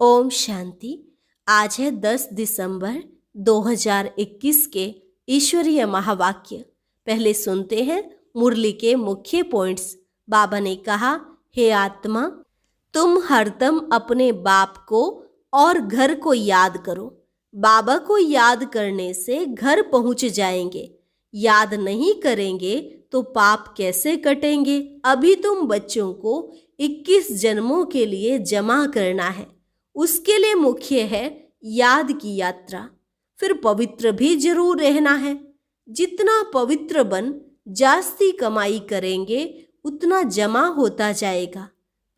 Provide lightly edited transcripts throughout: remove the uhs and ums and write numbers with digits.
ओम शांति। आज है 10 दिसंबर 2021 के ईश्वरीय महावाक्य। पहले सुनते हैं मुरली के मुख्य पॉइंट्स। बाबा ने कहा, हे आत्मा, तुम हरदम अपने बाप को और घर को याद करो। बाबा को याद करने से घर पहुंच जाएंगे। याद नहीं करेंगे तो पाप कैसे कटेंगे। अभी तुम बच्चों को 21 जन्मों के लिए जमा करना है। उसके लिए मुख्य है याद की यात्रा। फिर पवित्र भी जरूर रहना है। जितना पवित्र बन जास्ती कमाई करेंगे उतना जमा होता जाएगा।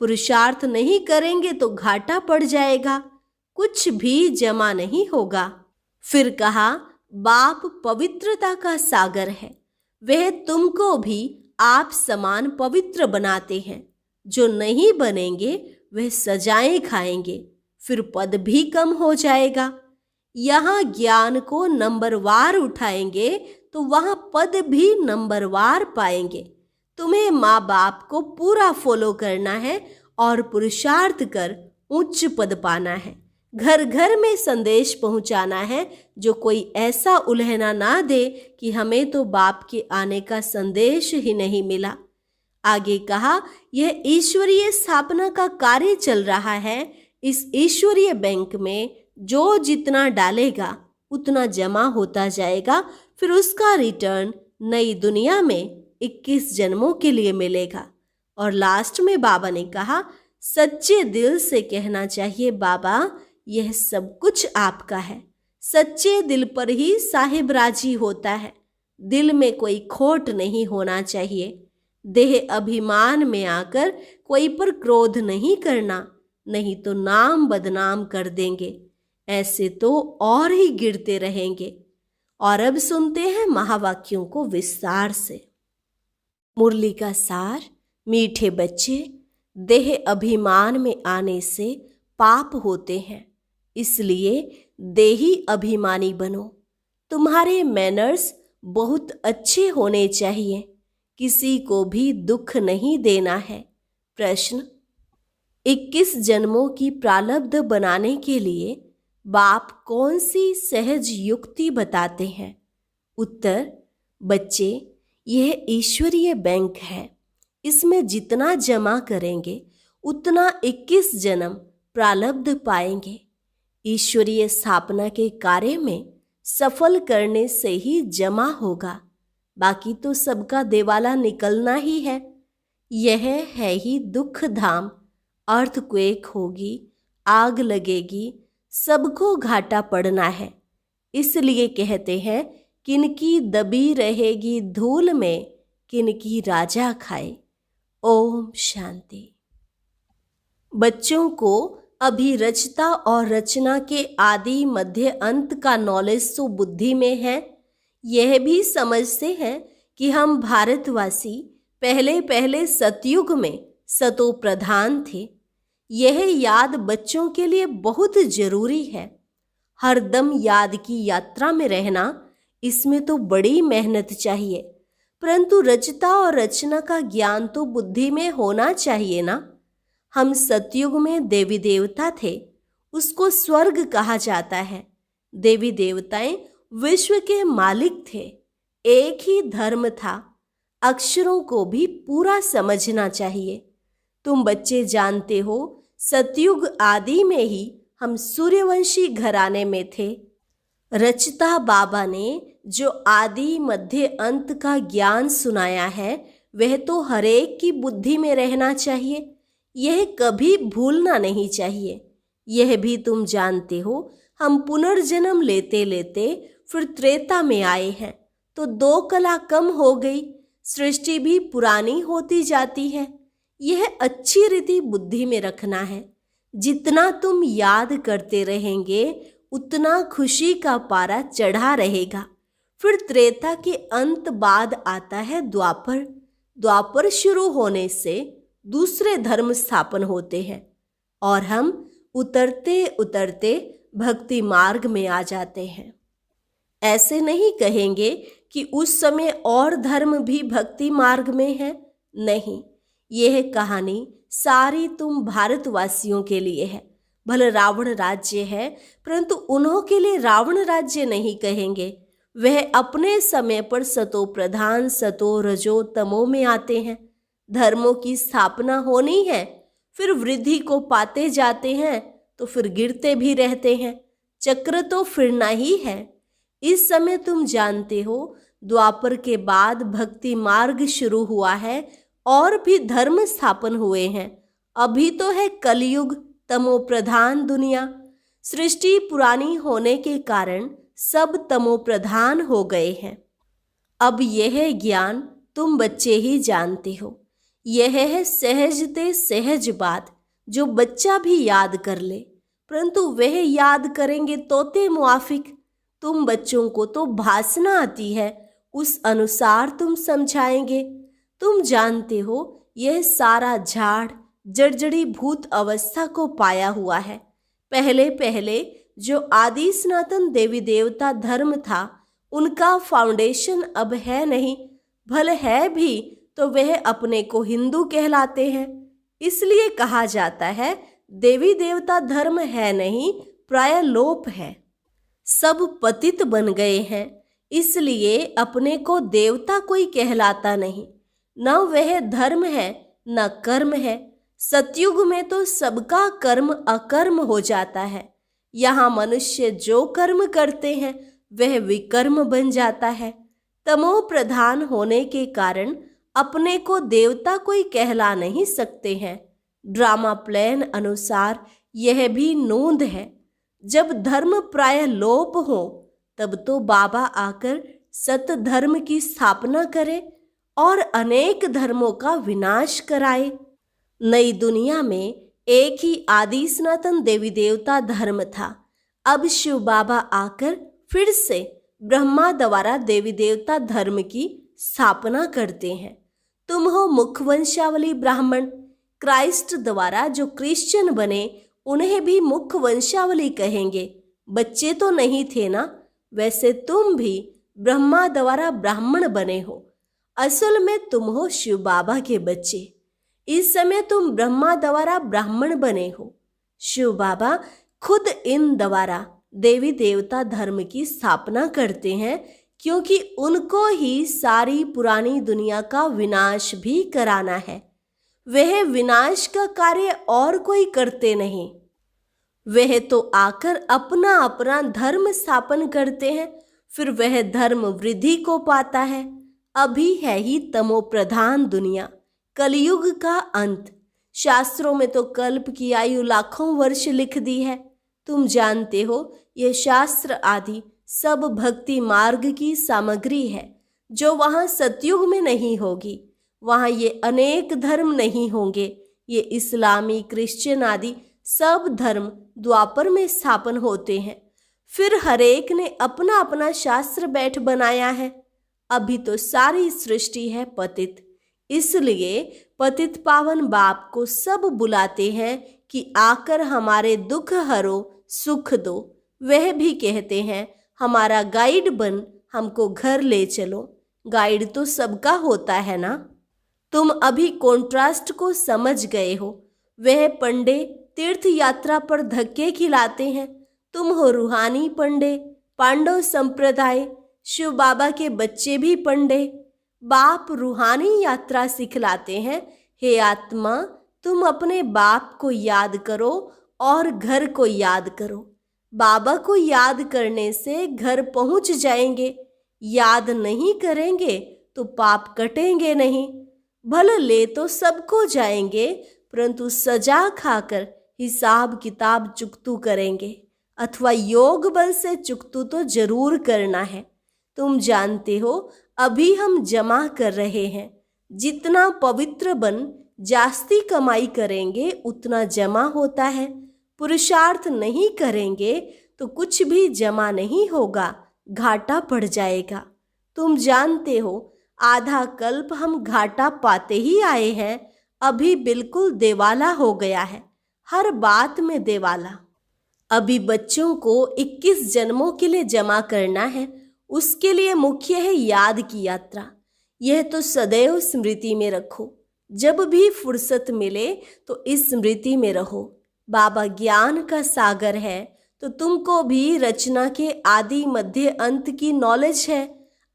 पुरुषार्थ नहीं करेंगे तो घाटा पड़ जाएगा, कुछ भी जमा नहीं होगा। फिर कहा, बाप पवित्रता का सागर है, वह तुमको भी आप समान पवित्र बनाते हैं। जो नहीं बनेंगे वह सजाएं खाएंगे, फिर पद भी कम हो जाएगा। यहाँ ज्ञान को नंबरवार उठाएंगे तो वहाँ पद भी नंबरवार पाएंगे। तुम्हें माँ बाप को पूरा फॉलो करना है और पुरुषार्थ कर उच्च पद पाना है। घर घर में संदेश पहुंचाना है, जो कोई ऐसा उल्हना ना दे कि हमें तो बाप के आने का संदेश ही नहीं मिला। आगे कहा, यह ईश्वरीय स्थापना का कार्य चल रहा है। इस ईश्वरीय बैंक में जो जितना डालेगा उतना जमा होता जाएगा। फिर उसका रिटर्न नई दुनिया में 21 जन्मों के लिए मिलेगा। और लास्ट में बाबा ने कहा, सच्चे दिल से कहना चाहिए, बाबा यह सब कुछ आपका है। सच्चे दिल पर ही साहिब राजी होता है। दिल में कोई खोट नहीं होना चाहिए। देह अभिमान में आकर कोई पर क्रोध नहीं करना, नहीं तो नाम बदनाम कर देंगे। ऐसे तो और ही गिरते रहेंगे। और अब सुनते हैं महावाक्यों को विस्तार से। मुरली का सार। मीठे बच्चे, देह अभिमान में आने से पाप होते हैं, इसलिए देही अभिमानी बनो। तुम्हारे मैनर्स बहुत अच्छे होने चाहिए। किसी को भी दुख नहीं देना है। प्रश्न, 21 जन्मों की प्रारब्ध बनाने के लिए बाप कौन सी सहज युक्ति बताते हैं? उत्तर, बच्चे, यह ईश्वरीय बैंक है। इसमें जितना जमा करेंगे उतना 21 जन्म प्रारब्ध पाएंगे। ईश्वरीय स्थापना के कार्य में सफल करने से ही जमा होगा, बाकी तो सबका देवाला निकलना ही है। यह है ही दुख धाम। अर्थक्वेक होगी, आग लगेगी, सबको घाटा पड़ना है। इसलिए कहते हैं, किनकी दबी रहेगी धूल में, किनकी राजा खाए। ओम शांति। बच्चों को अभी रचता और रचना के आदि मध्य अंत का नॉलेज तो बुद्धि में है। यह भी समझते हैं कि हम भारतवासी पहले पहले सतयुग में सतो प्रधान थे। यह याद बच्चों के लिए बहुत जरूरी है। हरदम याद की यात्रा में रहना, इसमें तो बड़ी मेहनत चाहिए, परंतु रचता और रचना का ज्ञान तो बुद्धि में होना चाहिए ना। हम सतयुग में देवी देवता थे, उसको स्वर्ग कहा जाता है। देवी देवताएं विश्व के मालिक थे। एक ही धर्म था। अक्षरों को भी पूरा समझना चाहिए। तुम बच्चे जानते हो, सतयुग आदि में ही हम सूर्यवंशी घराने में थे। रचता बाबा ने जो आदि मध्य अंत का ज्ञान सुनाया है, वह तो हरेक की बुद्धि में रहना चाहिए। यह कभी भूलना नहीं चाहिए। यह भी तुम जानते हो, हम पुनर्जन्म लेते लेते फिर त्रेता में आए हैं, तो 2 कला कम हो गई। सृष्टि भी पुरानी होती जाती है। यह अच्छी रीति बुद्धि में रखना है। जितना तुम याद करते रहेंगे उतना खुशी का पारा चढ़ा रहेगा। फिर त्रेता के अंत बाद आता है द्वापर। द्वापर शुरू होने से दूसरे धर्म स्थापन होते हैं और हम उतरते उतरते भक्ति मार्ग में आ जाते हैं। ऐसे नहीं कहेंगे कि उस समय और धर्म भी भक्ति मार्ग में है। नहीं, यह कहानी सारी तुम भारतवासियों के लिए है। भले रावण राज्य है, परंतु उन्हों के लिए रावण राज्य नहीं कहेंगे। वह अपने समय पर सतो प्रधान, सतो रजो तमो में आते हैं। धर्मों की स्थापना होनी है, फिर वृद्धि को पाते जाते हैं, तो फिर गिरते भी रहते हैं। चक्र तो फिरना ही है। इस समय तुम जानते हो, द्वापर के बाद भक्ति मार्ग शुरू हुआ है और भी धर्म स्थापन हुए हैं। अभी तो है कलयुग, तमो प्रधान दुनिया। सृष्टि पुरानी होने के कारण सब तमो प्रधान हो गए हैं। अब यह ज्ञान तुम बच्चे ही जानते हो। यह है सहजते सहज बात, जो बच्चा भी याद कर ले, परंतु वह याद करेंगे तोते मुआफिक। तुम बच्चों को तो भाषणा आती है, उस अनुसार तुम समझाएंगे। तुम जानते हो, यह सारा झाड़ जड़जड़ी भूत अवस्था को पाया हुआ है। पहले पहले जो आदि सनातन देवी देवता धर्म था, उनका फाउंडेशन अब है नहीं। भले है भी तो वह अपने को हिंदू कहलाते हैं। इसलिए कहा जाता है देवी देवता धर्म है नहीं, प्राय लोप है। सब पतित बन गए हैं, इसलिए अपने को देवता कोई कहलाता नहीं। न वह धर्म है न कर्म है। सतयुग में तो सबका कर्म अकर्म हो जाता है। यहाँ मनुष्य जो कर्म करते हैं वह विकर्म बन जाता है। तमो प्रधान होने के कारण अपने को देवता कोई कहला नहीं सकते हैं। ड्रामा प्लान अनुसार यह भी नोंद है। जब धर्म प्राय लोप हो, तब तो बाबा आकर सत धर्म की स्थापना करे और अनेक धर्मों का विनाश कराए। नई दुनिया में एक ही आदि सनातन देवी देवता धर्म था। अब शिव बाबा आकर फिर से ब्रह्मा द्वारा देवी देवता धर्म की स्थापना करते हैं। तुम हो मुखवंशावली ब्राह्मण। क्राइस्ट द्वारा जो क्रिश्चियन बने, उन्हें भी मुखवंशावली कहेंगे। बच्चे तो नहीं थे ना। वैसे तुम भी ब्रह्मा द्वारा ब्राह्मण बने हो। असल में तुम हो शिव बाबा के बच्चे। इस समय तुम ब्रह्मा द्वारा ब्राह्मण बने हो। शिव बाबा खुद इन द्वारा देवी देवता धर्म की स्थापना करते हैं, क्योंकि उनको ही सारी पुरानी दुनिया का विनाश भी कराना है। वह विनाश का कार्य और कोई करते नहीं। वह तो आकर अपना अपना धर्म स्थापन करते हैं, फिर वह धर्म वृद्धि को पाता है। अभी है ही तमो प्रधान दुनिया, कलयुग का अंत। शास्त्रों में तो कल्प की आयु लाखों वर्ष लिख दी है। तुम जानते हो, यह शास्त्र आदि सब भक्ति मार्ग की सामग्री है, जो वहाँ सतयुग में नहीं होगी। वहाँ ये अनेक धर्म नहीं होंगे। ये इस्लामी, क्रिश्चियन आदि सब धर्म द्वापर में स्थापन होते हैं। फिर हरेक ने अपना अपना शास्त्र बैठ बनाया है। अभी तो सारी सृष्टि है पतित, इसलिए पतित पावन बाप को सब बुलाते हैं कि आकर हमारे दुख हरो, सुख दो। वह भी कहते हैं हमारा गाइड बन हमको घर ले चलो। गाइड तो सबका होता है ना। तुम अभी कॉन्ट्रास्ट को समझ गए हो। वह पंडे तीर्थ यात्रा पर धक्के खिलाते हैं। तुम हो रूहानी पंडे, पांडव संप्रदाय। शिव बाबा के बच्चे भी पंडे। बाप रूहानी यात्रा सिखलाते हैं। हे आत्मा, तुम अपने बाप को याद करो और घर को याद करो। बाबा को याद करने से घर पहुंच जाएंगे। याद नहीं करेंगे तो पाप कटेंगे नहीं। भले ले तो सबको जाएंगे, परंतु सजा खाकर हिसाब किताब चुकतू करेंगे, अथवा योग बल से चुकतू तो जरूर करना है। तुम जानते हो, अभी हम जमा कर रहे हैं। जितना पवित्र बन जास्ती कमाई करेंगे, उतना जमा होता है। पुरुषार्थ नहीं करेंगे तो कुछ भी जमा नहीं होगा, घाटा पड़ जाएगा। तुम जानते हो, आधा कल्प हम घाटा पाते ही आए हैं। अभी बिल्कुल देवाला हो गया है, हर बात में देवाला। अभी बच्चों को 21 जन्मों के लिए जमा करना है। उसके लिए मुख्य है याद की यात्रा। यह तो सदैव स्मृति में रखो। जब भी फुर्सत मिले तो इस स्मृति में रहो। बाबा ज्ञान का सागर है तो तुमको भी रचना के आदि मध्य अंत की नॉलेज है।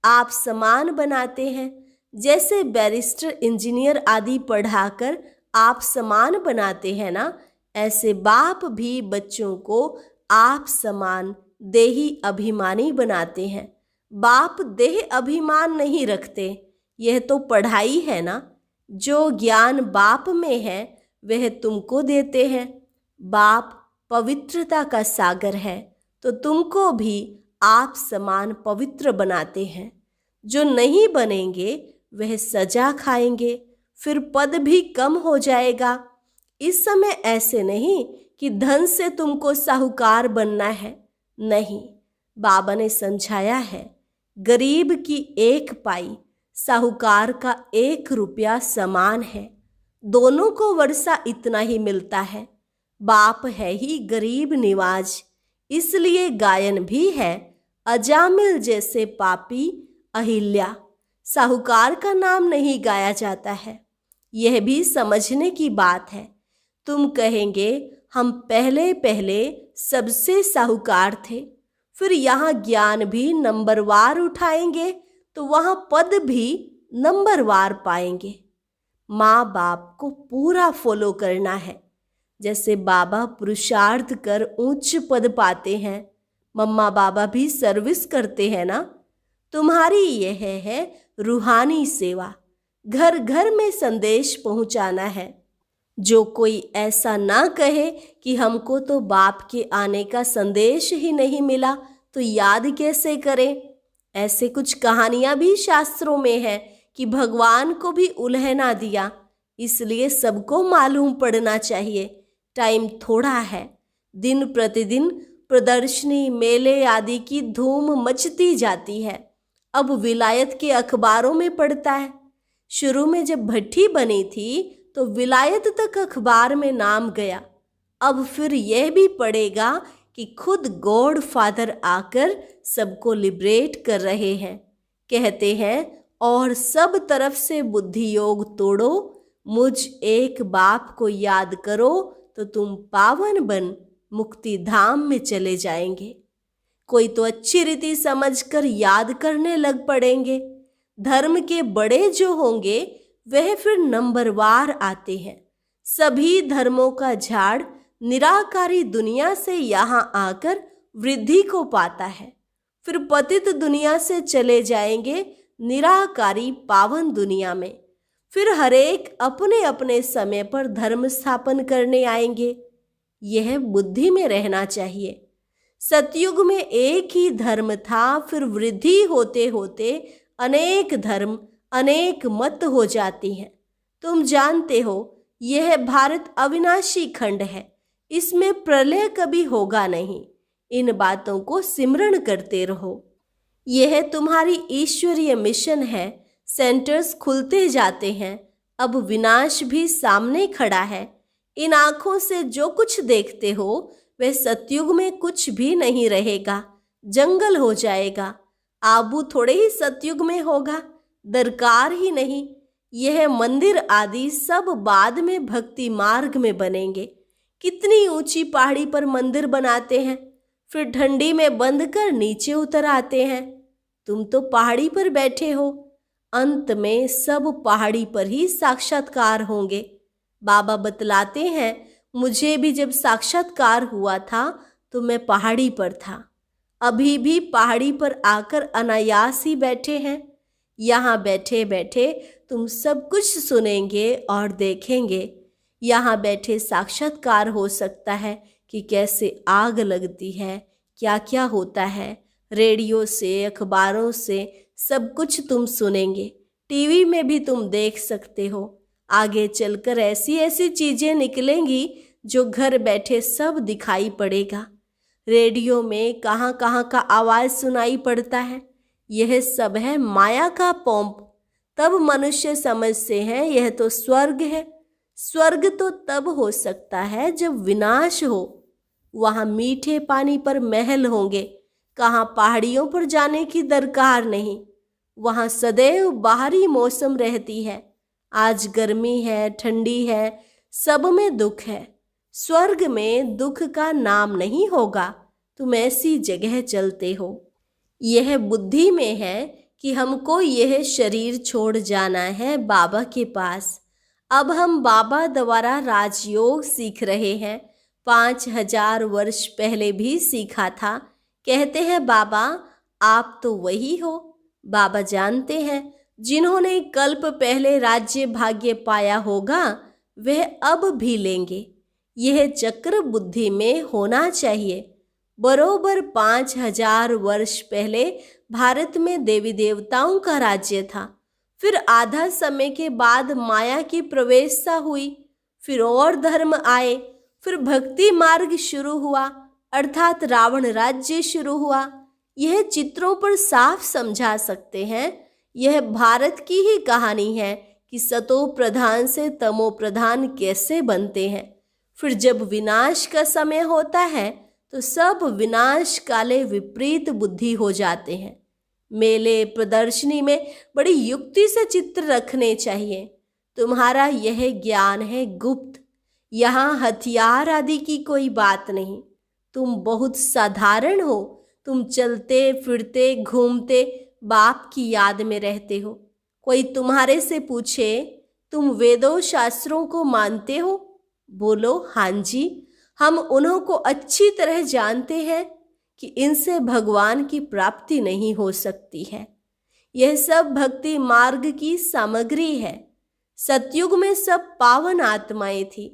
आप समान बनाते हैं, जैसे बैरिस्टर इंजीनियर आदि पढ़ाकर आप समान बनाते हैं ना, ऐसे बाप भी बच्चों को आप समान देही अभिमानी बनाते हैं। बाप देह अभिमान नहीं रखते, यह तो पढ़ाई है ना। जो ज्ञान बाप में है वह तुमको देते हैं। बाप पवित्रता का सागर है तो तुमको भी आप समान पवित्र बनाते हैं। जो नहीं बनेंगे वह सजा खाएंगे, फिर पद भी कम हो जाएगा। इस समय ऐसे नहीं कि धन से तुमको साहूकार बनना है, नहीं। बाबा ने समझाया है, गरीब की 1 पाई साहूकार का 1 रुपया समान है, दोनों को वर्षा इतना ही मिलता है। बाप है ही गरीब निवाज, इसलिए गायन भी है, अजामिल जैसे पापी अहिल्या। साहूकार का नाम नहीं गाया जाता है, यह भी समझने की बात है। तुम कहेंगे हम पहले पहले सबसे साहूकार थे, फिर यहाँ ज्ञान भी नंबरवार उठाएंगे तो वहाँ पद भी नंबरवार पाएंगे। माँ बाप को पूरा फॉलो करना है। जैसे बाबा पुरुषार्थ कर उच्च पद पाते हैं, मम्मा बाबा भी सर्विस करते हैं ना। तुम्हारी यह है रूहानी सेवा, घर घर में संदेश पहुंचाना है। जो कोई ऐसा ना कहे कि हमको तो बाप के आने का संदेश ही नहीं मिला तो याद कैसे करें। ऐसे कुछ कहानियां भी शास्त्रों में है कि भगवान को भी उल्हना दिया, इसलिए सबको मालूम पड़ना चाहिए। टाइम थोड़ा है, दिन प्रतिदिन प्रदर्शनी मेले आदि की धूम मचती जाती है। अब विलायत के अखबारों में पढ़ता है। शुरू में जब भट्टी बनी थी तो विलायत तक अखबार में नाम गया। अब फिर यह भी पड़ेगा कि खुद गॉड फादर आकर सबको लिबरेट कर रहे हैं। कहते हैं और सब तरफ से बुद्धि योग तोड़ो, मुझ एक बाप को याद करो तो तुम पावन बन मुक्ति धाम में चले जाएंगे। कोई तो अच्छी रीति समझकर याद करने लग पड़ेंगे। धर्म के बड़े जो होंगे वह फिर नंबरवार आते हैं। सभी धर्मों का झाड़ निराकारी दुनिया से यहाँ आकर वृद्धि को पाता है, फिर पतित दुनिया से चले जाएंगे निराकारी पावन दुनिया में। फिर हरेक अपने अपने समय पर धर्म स्थापन करने आएंगे। यह बुद्धि में रहना चाहिए। सतयुग में एक ही धर्म था, फिर वृद्धि होते होते अनेक धर्म अनेक मत हो जाती हैं। तुम जानते हो यह भारत अविनाशी खंड है, इसमें प्रलय कभी होगा नहीं। इन बातों को सिमरण करते रहो। यह तुम्हारी ईश्वरीय मिशन है। सेंटर्स खुलते जाते हैं, अब विनाश भी सामने खड़ा है। इन आँखों से जो कुछ देखते हो वह सतयुग में कुछ भी नहीं रहेगा, जंगल हो जाएगा। आबू थोड़े ही सतयुग में होगा, दरकार ही नहीं। यह मंदिर आदि सब बाद में भक्ति मार्ग में बनेंगे। कितनी ऊंची पहाड़ी पर मंदिर बनाते हैं, फिर ठंडी में बंद कर नीचे उतर आते हैं। तुम तो पहाड़ी पर बैठे हो, अंत में सब पहाड़ी पर ही साक्षात्कार होंगे। बाबा बतलाते हैं, मुझे भी जब साक्षात्कार हुआ था तो मैं पहाड़ी पर था। अभी भी पहाड़ी पर आकर अनायास ही बैठे हैं। यहाँ बैठे बैठे तुम सब कुछ सुनेंगे और देखेंगे। यहाँ बैठे साक्षात्कार हो सकता है कि कैसे आग लगती है, क्या क्या होता है। रेडियो से, अखबारों से सब कुछ तुम सुनेंगे। टीवी में भी तुम देख सकते हो। आगे चलकर ऐसी ऐसी चीज़ें निकलेंगी जो घर बैठे सब दिखाई पड़ेगा। रेडियो में कहाँ कहाँ का आवाज़ सुनाई पड़ता है। यह सब है माया का पोंप। तब मनुष्य समझते हैं यह तो स्वर्ग है। स्वर्ग तो तब हो सकता है जब विनाश हो। वहाँ मीठे पानी पर महल होंगे, कहाँ पहाड़ियों पर जाने की दरकार नहीं। वहाँ सदैव बाहरी मौसम रहती है। आज गर्मी है, ठंडी है, सब में दुख है। स्वर्ग में दुख का नाम नहीं होगा। तुम ऐसी जगह चलते हो। यह बुद्धि में है कि हमको यह शरीर छोड़ जाना है बाबा के पास। अब हम बाबा द्वारा राजयोग सीख रहे हैं। 5000 वर्ष पहले भी सीखा था। कहते हैं बाबा आप तो वही हो। बाबा जानते हैं जिन्होंने कल्प पहले राज्य भाग्य पाया होगा वह अब भी लेंगे। यह चक्र बुद्धि में होना चाहिए। बरोबर 5000 वर्ष पहले भारत में देवी देवताओं का राज्य था। फिर आधा समय के बाद माया की प्रवेशता हुई। फिर और धर्म आए। फिर भक्ति मार्ग शुरू हुआ, अर्थात रावण राज्य शुरू हुआ। यह चित्रों पर साफ समझा सकते हैं। यह भारत की ही कहानी है कि सतो प्रधान से तमो प्रधान कैसे बनते हैं। फिर जब विनाश का समय होता है तो सब विनाश काले विपरीत बुद्धि हो जाते हैं। मेले प्रदर्शनी में बड़ी युक्ति से चित्र रखने चाहिए। तुम्हारा यह ज्ञान है गुप्त। यहाँ हथियार आदि की कोई बात नहीं। तुम बहुत साधारण हो। तुम चलते फिरते घूमते बाप की याद में रहते हो। कोई तुम्हारे से पूछे तुम वेदों शास्त्रों को मानते हो? बोलो हाँ जी, हम उन्हों को अच्छी तरह जानते हैं कि इनसे भगवान की प्राप्ति नहीं हो सकती है। यह सब भक्ति मार्ग की सामग्री है। सतयुग में सब पावन आत्माएं थी।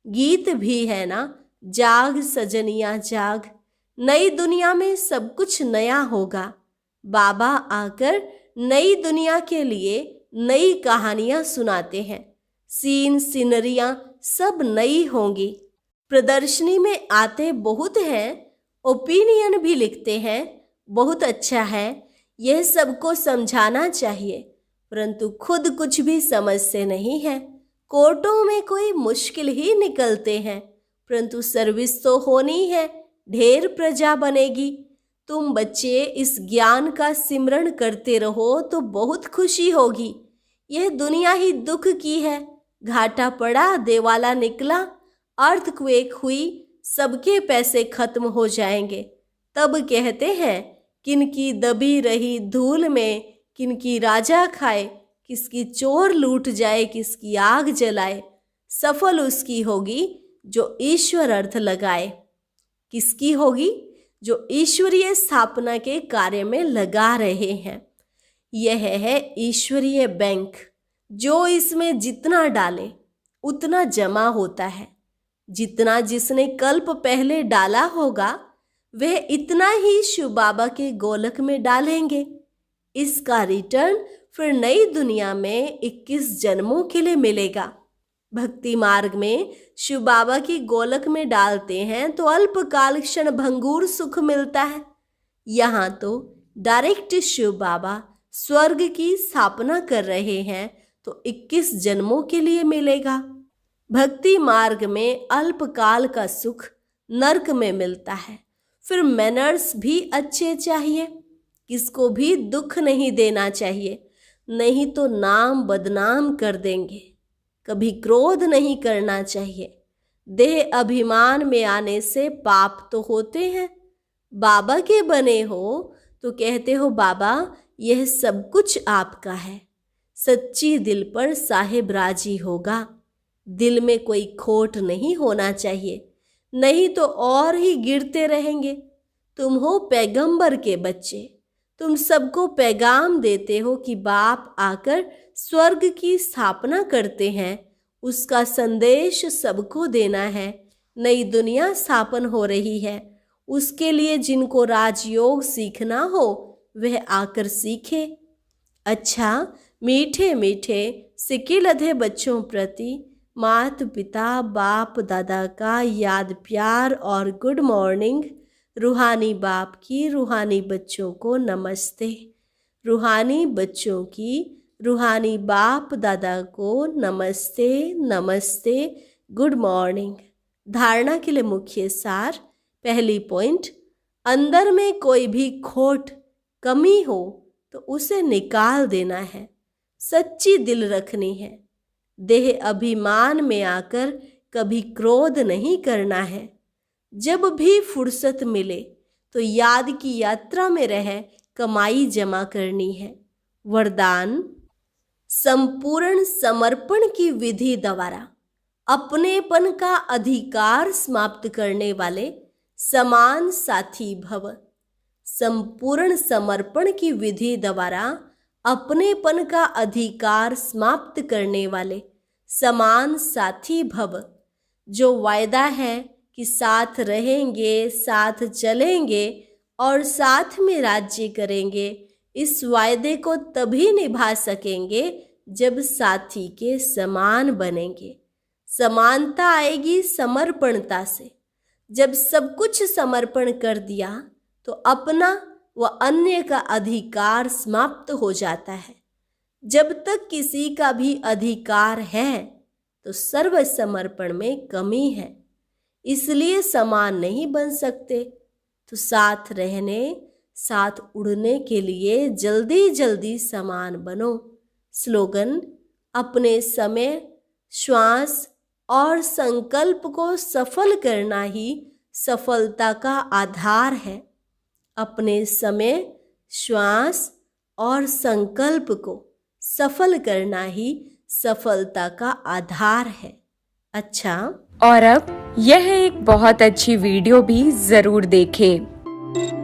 गीत भी है ना, जाग सजनिया जाग। नई दुनिया में सब कुछ नया होगा। बाबा आकर नई दुनिया के लिए नई कहानियां सुनाते हैं। सीन सीनरियां सब नई होंगी। प्रदर्शनी में आते बहुत हैं, ओपिनियन भी लिखते हैं। बहुत अच्छा है, यह सबको समझाना चाहिए, परंतु खुद कुछ भी समझते नहीं है। कोर्टों में कोई मुश्किल ही निकलते हैं, परंतु सर्विस तो होनी है, ढेर प्रजा बनेगी। तुम बच्चे इस ज्ञान का सिमरण करते रहो तो बहुत खुशी होगी। यह दुनिया ही दुख की है। घाटा पड़ा, देवाला निकला, अर्थक्वेक हुई, सबके पैसे खत्म हो जाएंगे। तब कहते हैं किनकी दबी रही धूल में किनकी राजा खाए, किसकी चोर लूट जाए, किसकी आग जलाए। सफल उसकी होगी जो ईश्वर अर्थ लगाए। किसकी होगी? जो ईश्वरीय स्थापना के कार्य में लगा रहे हैं। यह है ईश्वरीय बैंक। जो इसमें जितना डाले उतना जमा होता है। जितना जिसने कल्प पहले डाला होगा वह इतना ही शिव बाबा के गोलक में डालेंगे। इसका रिटर्न फिर नई दुनिया में 21 जन्मों के लिए मिलेगा। भक्ति मार्ग में शिव बाबा की गोलक में डालते हैं तो अल्पकाल क्षण भंगुर सुख मिलता है। यहाँ तो डायरेक्ट शिव बाबा स्वर्ग की स्थापना कर रहे हैं तो 21 जन्मों के लिए मिलेगा। भक्ति मार्ग में अल्पकाल का सुख नरक में मिलता है। फिर मैनर्स भी अच्छे चाहिए, किसको भी दुख नहीं देना चाहिए, नहीं तो नाम बदनाम कर देंगे। कभी क्रोध नहीं करना चाहिए। देह अभिमान में आने से पाप तो होते हैं। बाबा के बने हो तो कहते हो बाबा यह सब कुछ आपका है। सच्ची दिल पर साहेब राजी होगा। दिल में कोई खोट नहीं होना चाहिए, नहीं तो और ही गिरते रहेंगे। तुम हो पैगंबर के बच्चे। तुम सबको पैगाम देते हो कि बाप आकर स्वर्ग की स्थापना करते हैं। उसका संदेश सबको देना है। नई दुनिया स्थापन हो रही है। उसके लिए जिनको राजयोग सीखना हो वह आकर सीखे। अच्छा, मीठे मीठे सिके लधे बच्चों प्रति माता पिता बाप दादा का याद प्यार और गुड मॉर्निंग। रूहानी बाप की रूहानी बच्चों को नमस्ते। रूहानी बच्चों की रूहानी बाप दादा को नमस्ते नमस्ते, गुड मॉर्निंग। धारणा के लिए मुख्य सार। पहली पॉइंट, अंदर में कोई भी खोट कमी हो तो उसे निकाल देना है। सच्ची दिल रखनी है। देह अभिमान में आकर कभी क्रोध नहीं करना है। जब भी फुर्सत मिले तो याद की यात्रा में रह कमाई जमा करनी है। वरदान, संपूर्ण समर्पण की विधि द्वारा अपनेपन का अधिकार समाप्त करने वाले समान साथी भव। संपूर्ण समर्पण की विधि द्वारा अपनेपन का अधिकार समाप्त करने वाले समान साथी भव। जो वायदा है कि साथ रहेंगे, साथ चलेंगे और साथ में राज्य करेंगे, इस वायदे को तभी निभा सकेंगे जब साथी के समान बनेंगे। समानता आएगी समर्पणता से। जब सब कुछ समर्पण कर दिया तो अपना व अन्य का अधिकार समाप्त हो जाता है। जब तक किसी का भी अधिकार है तो सर्व समर्पण में कमी है, इसलिए समान नहीं बन सकते। तो साथ रहने, साथ उड़ने के लिए जल्दी जल्दी समान बनो। स्लोगन, अपने समय, श्वास और संकल्प को सफल करना ही सफलता का आधार है। अपने समय, श्वास और संकल्प को सफल करना ही सफलता का आधार है। अच्छा, और अब यह एक बहुत अच्छी वीडियो भी जरूर देखें।